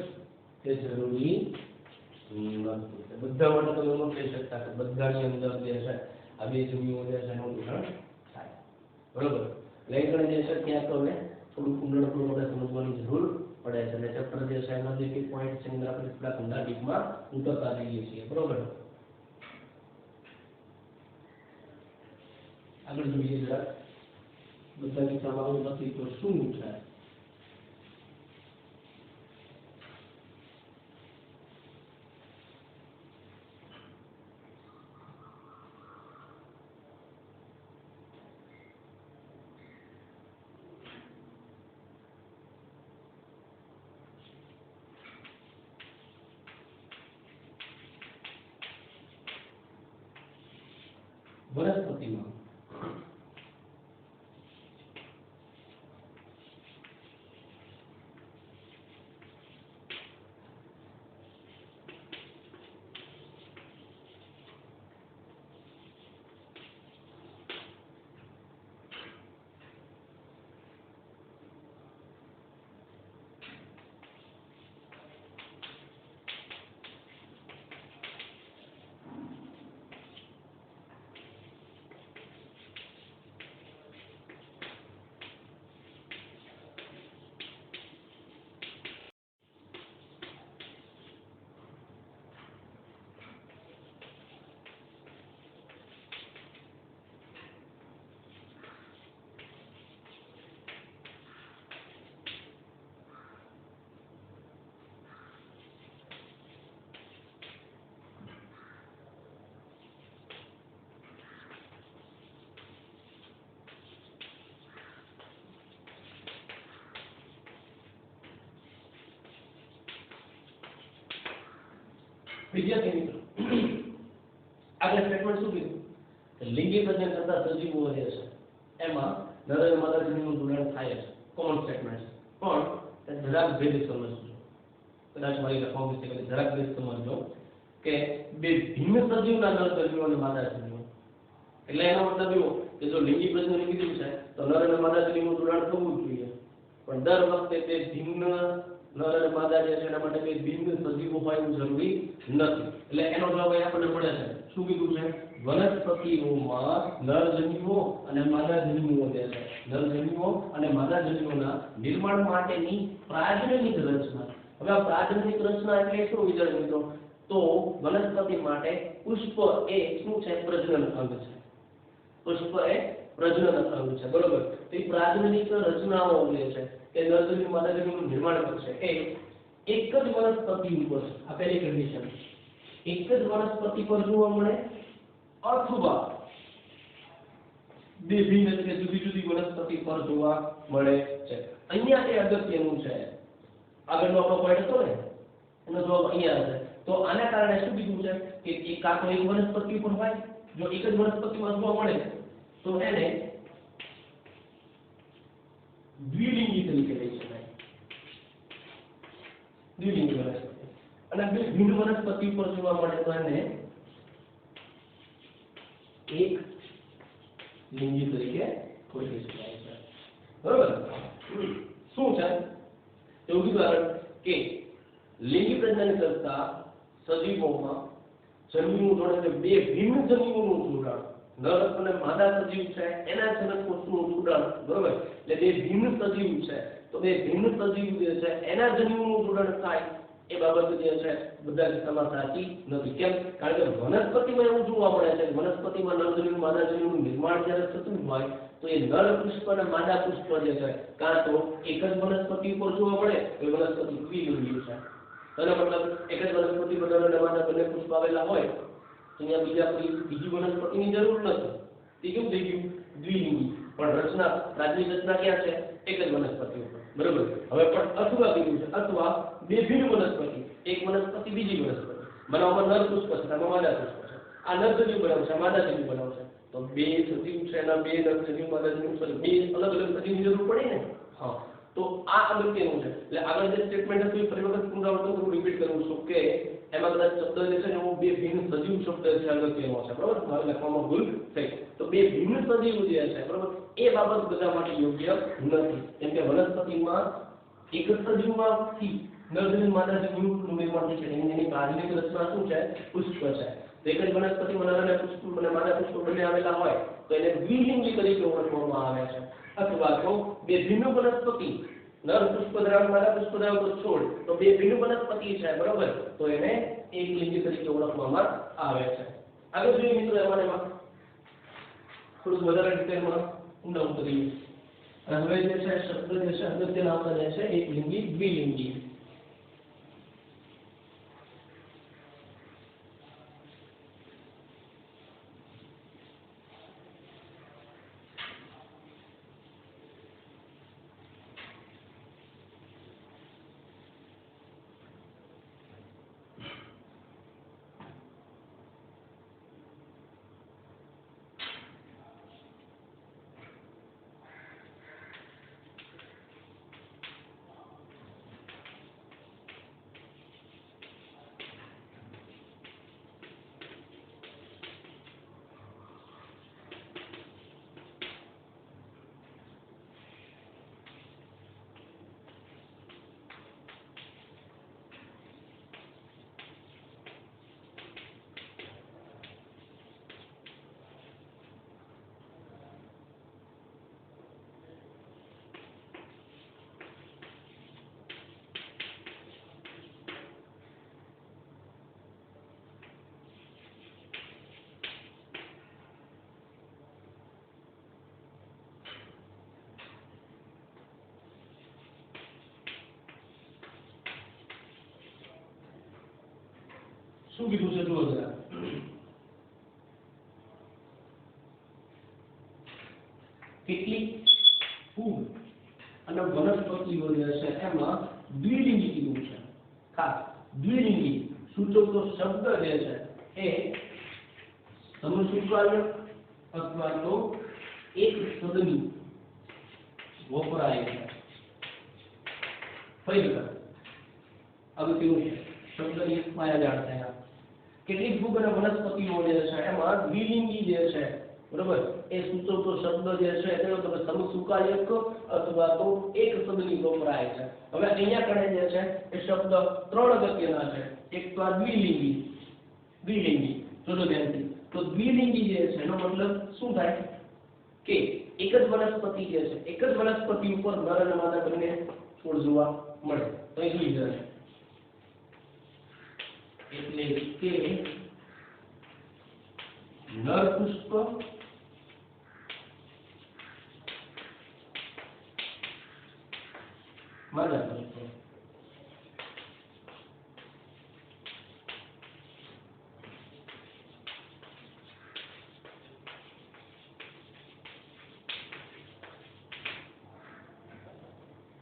તે જરૂરી નથી. બધા માટે તમે ન કહી શકતા કે બધાની અંદર જે છે આ બે જન્યુઓ જે છે એનું જોડાણ થાય, બરોબર. લેખન જે છે ત્યાં તો થોડું ઊંડાણપૂર્વક સમજવાની જરૂર પડે છે. અને ચેપ્ટર જે છે એના જે કઈ પોઈન્ટ છે એના આપણે થોડા ઊંડા ડીપમાં ઉતરતા જઈએ છીએ, બરોબર. આગળ જોઈએ જરા બધા કિસ્સામાં આવું નથી તો શું છે? વનસ્પતિમાં વિદ્યાર્થી મિત્રો આગળ સ્ટેટમેન્ટ શું કીધું કે લિંગી પ્રજનન કરતા સજીવો જે છે એમાં નર અને માદા જન્યુનું જોડાણ થાય છે, કોમન સ્ટેટમેન્ટ છે, પણ જરાક ભેદ સમજજો, કદાચ મારી લખવા મિસ્ટેક જરાક ભેદ સમજજો કે બે ભિન્ન સજીવના નર જન્યુઓ અને માદા જન્યુઓ, એટલે એનો મતલબ એવો કે જો લિંગી પ્રજનન કીધું છે તો નર અને માદા જન્યુનું જોડાણ થવું જ જોઈએ, પણ દર વખતે તે ભિન્ન નર અને માદા જે છે એના માટે બે ભિન્ન સજીવો હોય એવું જરૂરી નથી, એટલે એનો જવાબ આપણને મળે છે શું કીધું છે વનસ્પતિઓમાં નર જન્યુઓ અને માદા જન્યુઓ જે છે નર જન્યુઓ અને માદા જન્યુઓના નિર્માણ માટેની પ્રાજનનિક રચના. હવે આ પ્રાજનનિક રચના એટલે શું વિચારી મિત્રો તો વનસ્પતિ માટે પુષ્પ એ શું છે પ્રજનન અંગ છે, પુષ્પ એ પ્રજનન અંગ છે બરોબર. તો એ પ્રાજનનિક રચનાઓ જે છે કે નરજન્યુ માદાજન્યુનું નિર્માણ કરશે એ એક જ વનસ્પતિ ઉપર, આ પહેલી કન્ડિશન, એક જ વનસ્પતિ પર જોવા મળે અથવા બે ભિન્ન એટલે જુદી જુદી વનસ્પતિ પર જોવા મળે છે. અહીંયા એ અગત્યનું છે, આગળનો આપણો પોઈન્ટ હતો ને એનો જવાબ અહીંયા હશે. તો આના કારણે શું કીધું છે કે એક કાં તો એક વનસ્પતિ ઉપર હોય, જો એક જ વનસ્પતિમાં જોવા મળે તો એને દ્વિલિંગી તરીકે લઈ શકાય, દ્વિલિંગી વનસ્પતિ, અને બે ભિન્ન વનસ્પતિ ઉપર જોવા મળે તો એને એક લિંગી તરીકે ઓળખી શકાય છે બરોબર. શું છે એવું કીધું કે લિંગી પ્રજનન કરતા સજીવોમાં જન્યુનું જોડાણ એટલે બે ભિન્ન જન્યુઓનું જોડાણ, નર અને માદા સજીવ છે એના જનકકોષનું જોડાણ બરોબર, એટલે બે ભિન્ન સજીવ છે તો બે ભિન્ન સજીવ જે છે એના જન્યુનું જોડાણ થાય એ બાબત જે છે બધા કિસ્સામાં સાચી નથી. કેમ? કારણ કે વનસ્પતિમાં એવું જોવા મળે છે કે વનસ્પતિમાં નર જન્યુ માદા જન્યુનું નિર્માણ જ્યારે થતું હોય તો એ નર પુષ્પ અને માદા પુષ્પ જે છે કાં તો એક જ વનસ્પતિ ઉપર જોવા મળે તો એ વનસ્પતિ દ્વિલિંગી છે, એનો મતલબ એક જ વનસ્પતિ પર નર અને માદા બંને પુષ્પ આવેલા હોય તો અહીંયા બીજા કોઈ બીજી વનસ્પતિની જરૂર નથી, તે કેવું થઈ ગયું દ્વિલિંગી. પણ રચના પ્રાથમિક રચના ક્યાં છે એક જ વનસ્પતિ ઉપર બરોબર. હવે પણ અથવા કીધું છે અથવા બે ભિન્ન વનસ્પતિ, એક વનસ્પતિ બીજી વનસ્પતિ બનાવવામાં નર પુષ્પ છે તેમાં માદા પુષ્પ છે, આ નર જન્યુ બનાવશે માદા જન્યુ બનાવશે તો બે સજીવ છે એના બે નર જન્યુ માદા જન્યુ છે બે અલગ અલગ સજીવની જરૂર પડે ને. હા તો આ અગત્યનું છે. એટલે આગળ જે સ્ટેટમેન્ટ હતું એ ફરી વખત પુનરાવર્તન કરું, રિપીટ કરું છું કે એમાં કદાચ શબ્દ જે છે ને એવો બે ભિન્ન સજીવ શબ્દ છે અગત્યનો છે બરોબર, મારે લખવામાં ભૂલ થઈ. તો બે ભિન્ન સજીવ જે છે બરોબર એ બાબત બધા માટે યોગ્ય નથી, કેમ કે વનસ્પતિમાં એક જ સજીવમાંથી નરજન્યુ માદાજન્યુનું નિર્માણ થાય છે, એની પ્રાથમિક રચના શું છે પુષ્પ છે. તો એક જ વનસ્પતિમાં નર અને પુષ્પ અને માદા પુષ્પ બંને આવેલા હોય તો એને દ્વિલિંગી તરીકે ઓળખવામાં આવે છે. અથવા તો બે ભિન્ન વનસ્પતિ નર પુષ્પ ધરાવતો માદા પુષ્પ ધરાવતો છોડ તો બે ભિન્ન વનસ્પતિ છે બરોબર તો એને એક લિંગી તરીકે ઓળખવામાં આવે છે. આગળ જોઈએ મિત્રો એમાં થોડુંક વધારે ડિટેલમાં ઊંડા ઉતરીએ. હવે જે છે શબ્દ જે છે અગત્યના આવતા જાય છે એક લિંગી દ્વિલિંગી. શું કીધું છે જુઓ જરા, કેટલીક ફૂગ અને વનસ્પતિઓ જે છે એમાં દ્વિલિંગી કીધું છે, ખાસ દ્વિલિંગી સૂચવતો શબ્દ જે છે એ સમસૂકાયક અથવા તો એક સદની વપરાય છે. ફરી વખત અગત્યનું છે શબ્દની માયાજાળ છે. કેટલીક ફૂગ અને વનસ્પતિઓ જે છે એમાં દ્વિલિંગી જે છે બરોબર એ સૂચવતો શબ્દ જે છે તેનો તમે સમસૂકાયક અથવા તો એક સદની વપરાય છે. હવે અહીંયા કણે જે છે એ શબ્દ ત્રણ અગત્યના છે. એક તો દ્વિલિંગી જોજો ધ્યાનથી. તો દ્વિલિંગી જે છે એનો મતલબ શું થાય કે એક જ વનસ્પતિ જે છે એક જ વનસ્પતિ ઉપર નર અને માદા બંને છોડ જોવા મળે. તો એ જોઈ જશે એટલે કે નર પુષ્પ માદા પુષ્પ.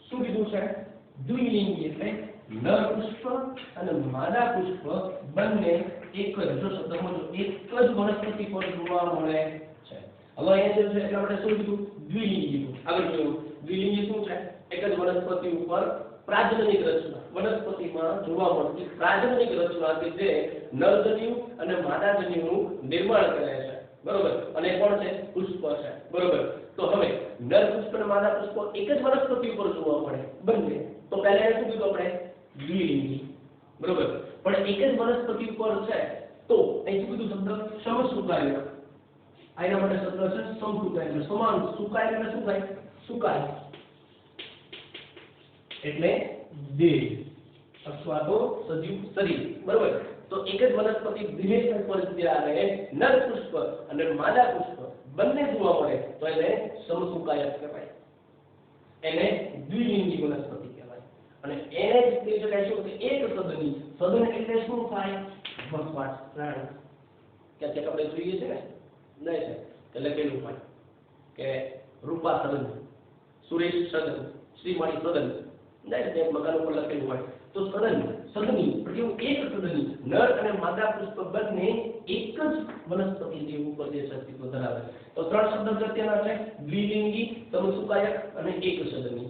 શું કીધું છે દ્વિલિંગી એટલે નર પુષ્પ અને માદા પુષ્પ બંને એક જ જો શબ્દમાં જો એક જ વનસ્પતિ પર જોવા મળે છે. હવે અહીંયા જે છે એટલા માટે શું કીધું દ્વિલિંગી કીધું. આગળ જોયું દ્વિલિંગી શું છે એક જ વનસ્પતિ ઉપર પ્રાજનનિક રચના વનસ્પતિમાં જોવા મળતી પ્રાજનનિક રચના કે જે નરજન્યુ અને માદાજન્યુનું નિર્માણ કરે છે બરોબર અને કોણ છે પુષ્પ છે બરોબર. તો હવે નર પુષ્પ અને માદા પુષ્પ એક જ વનસ્પતિ ઉપર જોવા મળે બંને. તો પહેલા શું કીધું આપણે દ્વિલિંગી બરોબર પણ એક જ વનસ્પતિ ઉપર છે તો અહીં શું કીધું શબ્દ સમસૂકાયક. આના માટે શબ્દ છે સમસૂકાયક સમાન સુકાય એટલે શું થાય સુકાય એટલે દેહ અથવા તો સજીવ શરીર બરોબર. તો એક જ વનસ્પતિ દિનેશ ઉપર જ્યારે નર પુષ્પ અને માદા પુષ્પ બંને જોવા મળે તો એને સમસૂકાયક કહેવાય. એને દ્વિલિંગી વનસ્પતિ કહેવાય. અને એને જ કહી શકાય શું કે એક સદની. સદન એટલે શું થાય વસવાટ પ્રાણ ક્યાંક આપણે જોઈએ છે ને નહીં છે એટલે કેવું હોય કે રૂપા સદન સુરેશ સદન શ્રીમાળી સદન નહીં મકાન ઉપર લખેલું હોય તો સદની એટલે એક સદની નર અને માદા પુષ્પ બંને એક જ વનસ્પતિ જે ઉપર જે અસ્તિત્વ ધરાવે. તો ત્રણ શબ્દ અગત્યના છે દ્વિલિંગી સમસૂકાયક અને એક સદની.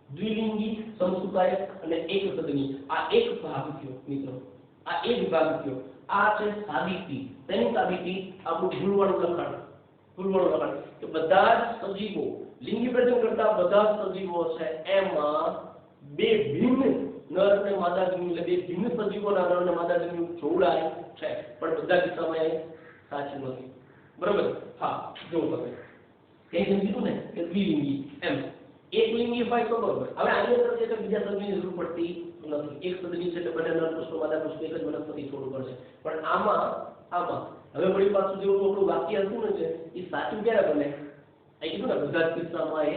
દ્વિલિંગી સમસૂકાયક અને એક સદની આ એક ભાગ થયો મિત્રો. આ એક ભાગ થયો. આ છે સાબિતી. તેની સાબિતી આપણું ભૂલવાળું લખાણ કે બધા જ સજીવો લિંગી પ્રજનન કરતા બધા જ સજીવો છે એમાં બે ભિન્ન નર અને માદા જન્યુ એટલે બે ભિન્ન સજીવોના નર અને માદા જન્યુ જોડાય છે પણ બધા કિસ્સામાં એ સાચું નથી બરોબર. હા જો તમે કઈ સમજીતું ને કે દ્વિલિંગી એમ એક લિંગી હોય તો બરોબર. હવે આની અંદર જે બીજા સદની જરૂર પડતી નથી. એક સદની છે એટલે બંને નર પુષ્પ માદા પુષ્પ એક જ વનસ્પતિ છોડવું પડશે. પણ આમાં હવે વળી પાછું જેવું આપણું વાક્ય હતું ને છે એ સાચું ક્યારે બને એ કીધું ને બધા જ કિસ્સામાં એ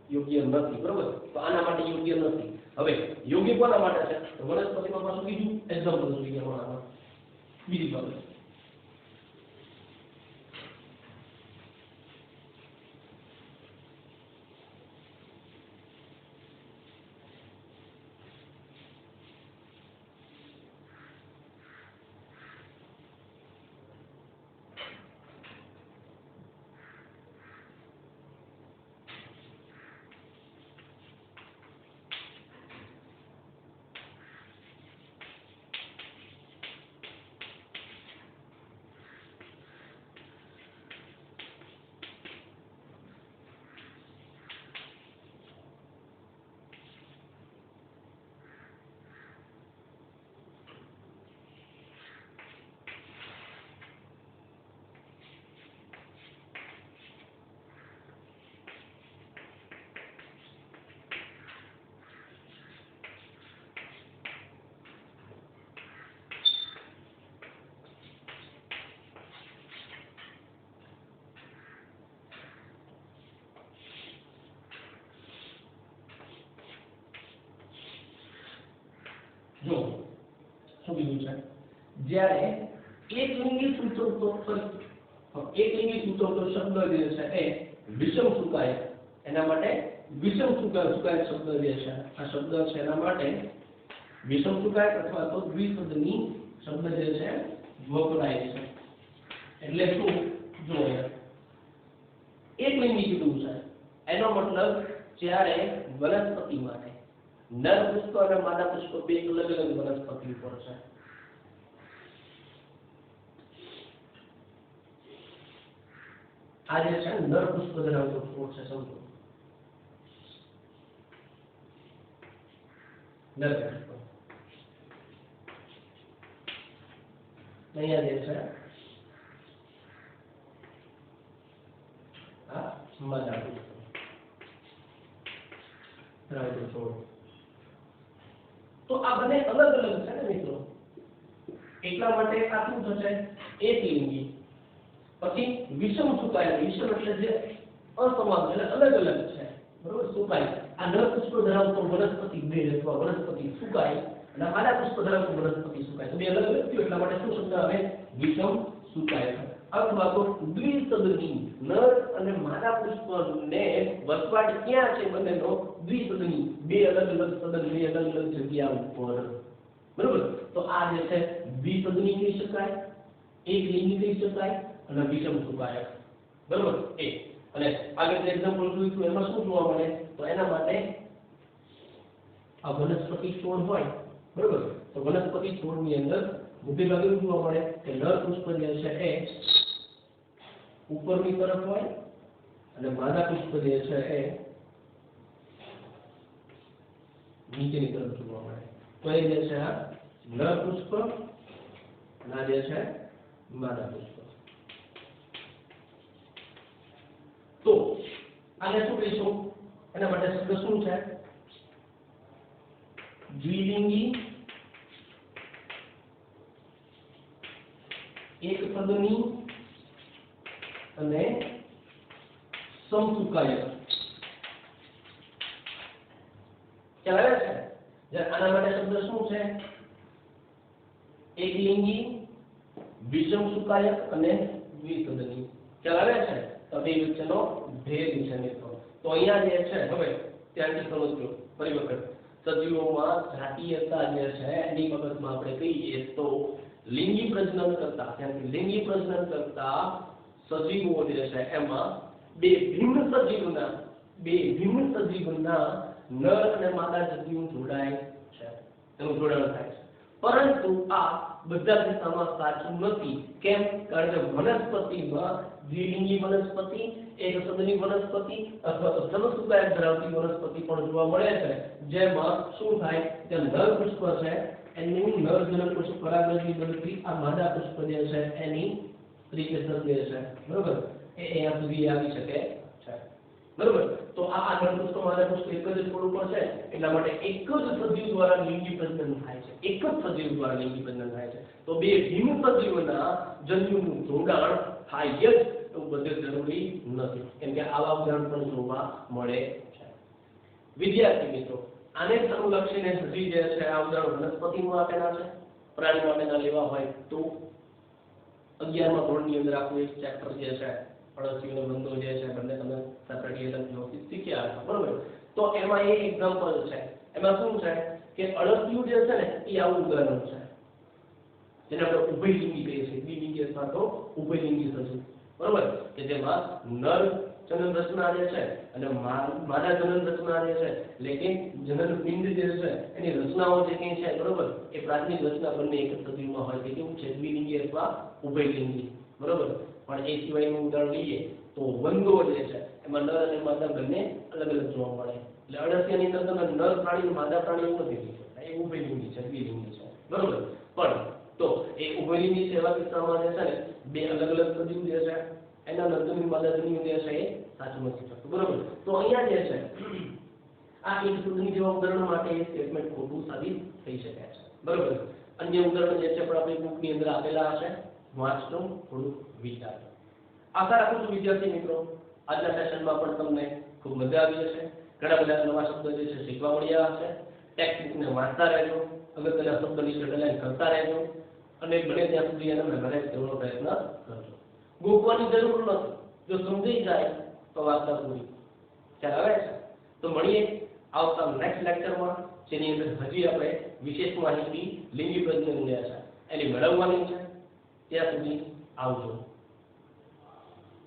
યોગ્ય નથી બરોબર. તો આના માટે યોગ્ય નથી. હવે યોગ્ય કોના માટે છે વનસ્પતિમાં પાછું બીજું એક્ઝામ્પલ જોઈએ આમાં બીજી બાબત. જો શું કીધું છે જ્યારે એકલિંગી સૂચવતો શબ્દ જે છે એ વિષમ સુકાય એના માટે વિષમ સુકાય શબ્દ જે છે આ શબ્દ છે એના માટે વિષમ સુકાય અથવા તો દ્વિસદની શબ્દ જે છે વપરાય છે એટલે શું જો એક લિંગી કીધું છે એનો મતલબ જ્યારે વનસ્પતિ માટે નર પુષ્પ અને માદા પુષ્પ બે અલગ અલગ વનસ્પતિ પર છે આ જે છે નર પુષ્પ ધરાવતો છોડ છે સમજો નર પુષ્પ અહીંયા જે છે આ માદા પુષ્પ ધરાવતો છોડ તો આ બંને અલગ અલગ છે ને મિત્રો એટલા માટે આ શું થશે એક લિંગી પછી વિષમ સુકાય વિષમ એટલે જે અસમાન એટલે અલગ અલગ છે બરોબર સુકાય આ નર પુષ્પ ધરાવતો વનસ્પતિ બે અથવા વનસ્પતિ સુકાય અને માદા પુષ્પ ધરાવતો વનસ્પતિ સુકાય તો બે અલગ અલગ થયું એટલા માટે શું શબ્દ આવે વિષમ સુકાય અથવા તો દ્વિસદની નર અને માદા પુષ્પને વસવાટ ક્યાં છે બંનેનો દ્વિસદની બે અલગ અલગ સદન બે અલગ અલગ જગ્યા ઉપર બરોબર તો આ જે છે દ્વિસદની કહી શકાય એક લિંગી કહી શકાય અને વિષમ સુકાયક બરોબર એ અને આગળ જે એક્ઝામ્પલ જોઈશું એમાં શું જોવા મળે તો એના માટે આ વનસ્પતિ છોડ હોય બરોબર તો વનસ્પતિ છોડની અંદર મોટે ભાગે જોવા મળે કે નર પુષ્પ જે છે એ ઉપરની તરફ હોય અને માદા પુષ્પ જે છે એ નીચેની તરફ જોવા મળે તો એ જે છે આ નર પુષ્પ અને આ જે છે માદા પુષ્પ તો આને શું કહીશું એના માટે શબ્દ શું છે દ્વિલિંગી એક પદની અને સમસુકાયક ખ્યાલ આવે છે આના માટે શબ્દ શું છે એક લિંગી વિષમ સુકાયક અને દ્વિસદની ખ્યાલ આવે છે તો બે વચ્ચેનો ભેદ છે મિત્રો તો અહીંયા જે છે હવે ત્યાંથી સમજો ફરી વખત સજીવોમાં જાતીયતા જે છે એની બાબતમાં આપણે કહીએ તો લિંગી પ્રજનન કરતા ત્યાંથી લિંગી પ્રજનન કરતા સજીવો જે છે એમાં બે ભિન્ન સજીવોના નર અને માદા સજીવો જોડાય છે એનું જોડાણ થાય છે પરંતુ આ બધા કિસ્સામાં સાચું નથી કેમ કારણ કે વનસ્પતિમાં દ્વિલિંગી વનસ્પતિ એક સદની વનસ્પતિ અથવા તો સમસુકાયક ધરાવતી વનસ્પતિ પણ જોવા મળે છે જેમાં શું થાય કે નર પુષ્પ છે એની નર જનન કોષ પરાગરજની બનતી આ માદા પુષ્પ જે છે એની તરીકે સર્જે છે બરોબર એ અહીંયા સુધી આવી શકે છે બરોબર તો આ નર પુષ્પ માદા પુષ્પ એક જ છોડ ઉપર છે એટલા માટે એક જ સજીવ દ્વારા લિંગી પ્રજનન થાય છે એક જ સજીવ દ્વારા લિંગી પ્રજનન થાય છે તો બે ભિન્ન સજીવોના જન્યુનું જોડાણ થાય જ એવું બધે જરૂરી નથી કેમ કે આવા ઉદાહરણ પણ જોવા મળે છે વિદ્યાર્થી મિત્રો આને અનુલક્ષીને હજી જે છે આ ઉદાહરણ વનસ્પતિ માટેના છે પ્રાણી માટેના લેવા હોય તો 11મા ધોરણની અંદર આખું એક ચેપ્ટર જે છે અળસિયું અને બંધો જે છે બંને તમે સેપરેટલી અલગ શીખ્યા હતા બરોબર તો એમાં એક એક્ઝામ્પલ છે એમાં શું છે કે અળસિયું જે છે ને એ આવું ઉદાહરણ છે જેને આપણે ઉભયલિંગી કહીએ છીએ દ્વિલિંગી અથવા તો ઉભયલિંગી સજીવ બરોબર કે જેમાં નર જનન રચના જે છે અને માદા જનન રચના જે છે એટલે કે જનન પિંડ જે છે એની રચનાઓ જે કઈ છે બરોબર એ પ્રાથમિક રચના બંને એક જ સજીવમાં હોય છે કેવું છે દ્વિલિંગી અથવા ઉભયલિંગી બરોબર પણ એ સિવાયનું ઉદાહરણ લઈએ તો વંદો જે છે એમાં નર અને માદા બંને અલગ અલગ જોવા મળે એટલે અળસિયાની અંદર તમે નર પ્રાણી માદા પ્રાણી એવું નથી એ ઉભયલિંગી છે દ્વિલિંગી છે બરોબર પણ તો એ ઉભયલિંગી સેવા કિસ્સામાં જે છે ને બે અલગ અલગ સજીવ જે છે એના નરજન્યુ માદાજન્યુ જે છે એ સાચું નથી થતું બરોબર તો અહીંયા જે છે આ એક સદની જેવા ઉદાહરણ માટે એ સ્ટેટમેન્ટ ખોટું સાબિત થઈ શકે છે બરોબર અન્ય ઉદાહરણ જે છે પણ આપણી બુકની અંદર આપેલા હશે વાંચતો થોડું વિચારજો આશા રાખું છું વિદ્યાર્થી મિત્રો આજના સેશનમાં પણ તમને ખૂબ મજા આવી હશે ઘણા બધા નવા શબ્દો જે છે શીખવા મળ્યા હશે ટેક્સ્ટ બુકને વાંચતા રહેજો અગત્યના શબ્દની અંડરલાઈન કરતા રહેજો અને બને ત્યાં સુધી એને મેમરાઇઝ કરવાનો પ્રયત્ન કરજો ગોખવાની જરૂર નથી જો સમજી જાય તો વાર્તા પૂરી ખ્યાલ આવે છે તો મળીએ આવતા નેક્સ્ટ લેક્ચરમાં જેની અંદર હજી આપણે વિશેષ માહિતી લિંગી પ્રજનન લે છે એની મેળવવાની છે. ત્યાં સુધી આવજો.